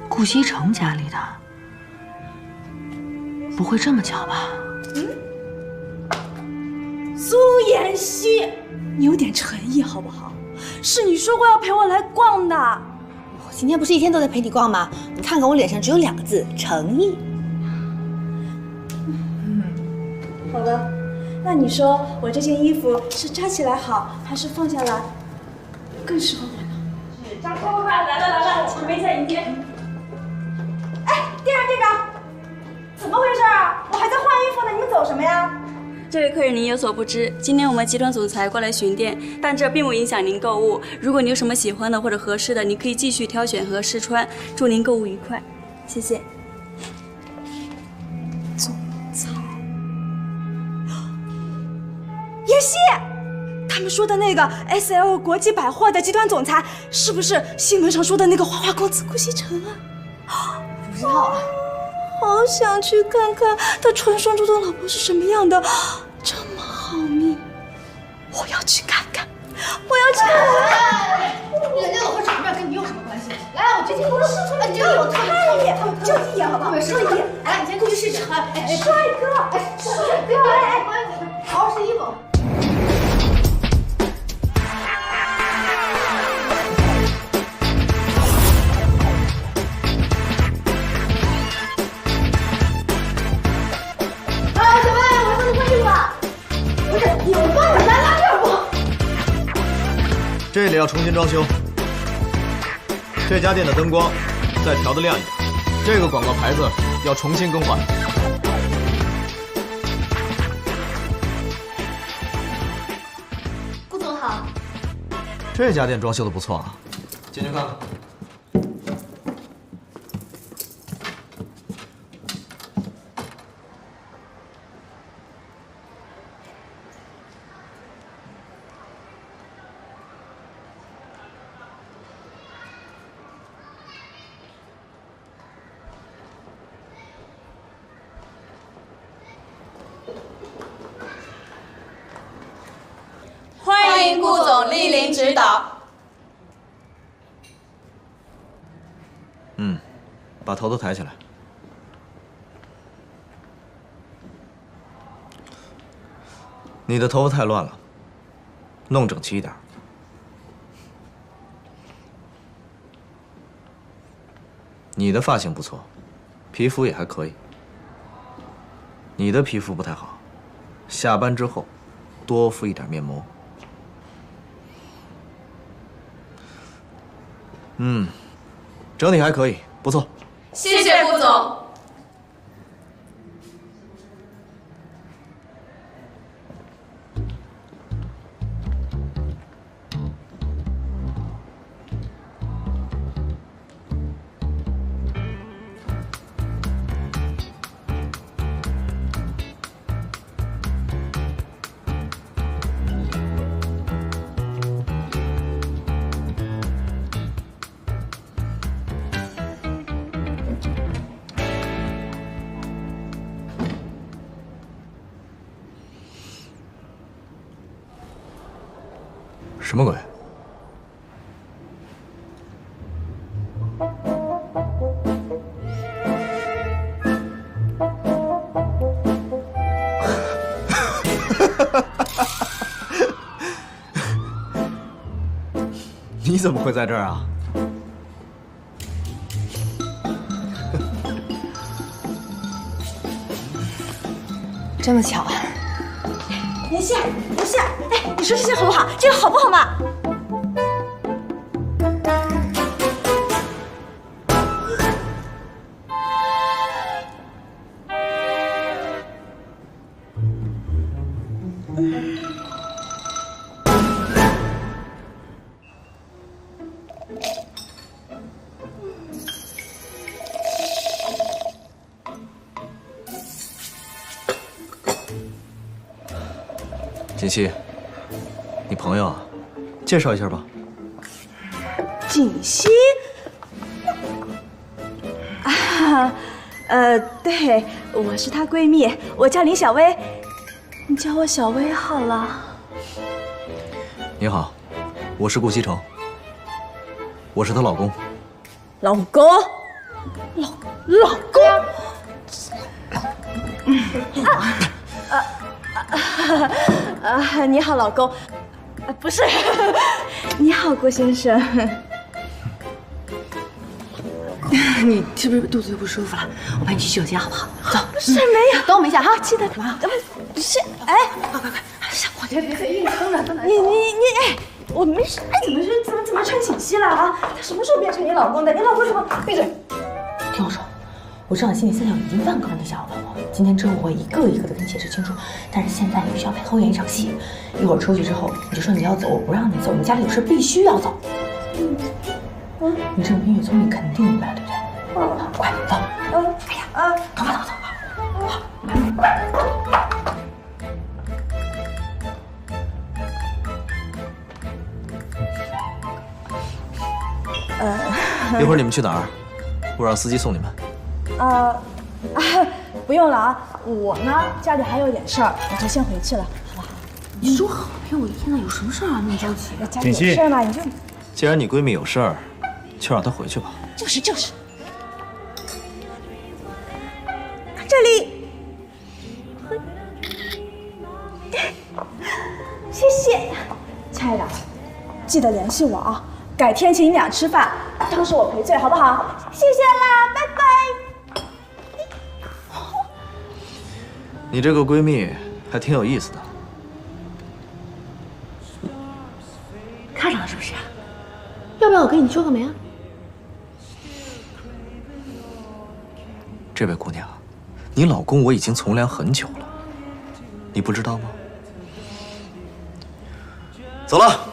顾西城家里的，不会这么巧吧？苏妍希，你有点诚意好不好？是你说过要陪我来逛的。我今天不是一天都在陪你逛吗？你看看我脸上只有2个字：诚意。好了，那你说我这件衣服是扎起来好，还是放下来更适合我呢？张快快快，来了，准备一下迎接。哎，店长，怎么回事啊？我还在换衣服呢，你们走什么呀？这位客人您有所不知，今天我们集团总裁过来巡店，但这并不影响您购物。如果您有什么喜欢的或者合适的，您可以继续挑选和试穿。祝您购物愉快，谢谢。总裁，妍希，他们说的那个 SL 国际百货的集团总裁，是不是新闻上说的那个花花公子顾西城啊？不知道啊。好想去看看他传说中的老婆是什么样的，这么好命，我要去看看，我要去看看。人家老婆长什么样跟你有什么关系？来，我这件不是试穿，你这个我看一眼，就一眼好不好？就一眼。来，你先过去试试。帅哥，好好试衣服。这里要重新装修，这家店的灯光再调得亮一点，这个广告牌子要重新更换。顾总好。这家店装修的不错啊，进去看看。欢迎顾总莅临指导。把头都抬起来。你的头发太乱了，弄整齐一点。你的发型不错，皮肤也还可以。你的皮肤不太好，下班之后多敷一点面膜。整体还可以，不错。谢谢顾总。什么鬼？你怎么会在这儿啊？这么巧啊！妍希，哎，你说这件好不好？这个好不好嘛？锦溪，你朋友啊，介绍一下吧。锦溪，啊，对，我是她闺蜜，我叫林小薇，你叫我小薇好了。你好，我是顾西城，我是她老公。老公，老公。你好，老公。不是，你好，郭先生。你是不是肚子又不舒服了？我陪你去洗手间好不好？走。不是没有，等我们一下哈。记得干嘛？不是，哎，快！我这里可以等着。你，哎，我没事，哎，怎么穿起息了啊？他什么时候变成你老公的？你老公怎么闭嘴？听我说，我知道你心里现在有1万个人的想要问我，今天之后我会一个一个的跟你解释清楚。但是现在你必须要陪我演一场戏，一会儿出去之后你就说你要走，我不让你走，你家里有事必须要走。你这种英语聪明肯定明白了，对不对？快走！哎呀，走吧。一会儿你们去哪儿？我让司机送你们。不用了啊，我呢家里还有点事儿，我就先回去了，好不好？你说好陪我一天的，有什么事啊？那么着急？家里有事儿嘛，你就既然你闺蜜有事儿，就让她回去吧。就是，这里，谢谢，亲爱的，记得联系我啊，改天请你俩吃饭，当是我赔罪，好不好？谢谢啦，拜拜。你这个闺蜜还挺有意思的。看上了是不是啊？要不要我给你修个眉啊？这位姑娘，你老公我已经从良很久了，你不知道吗？走了。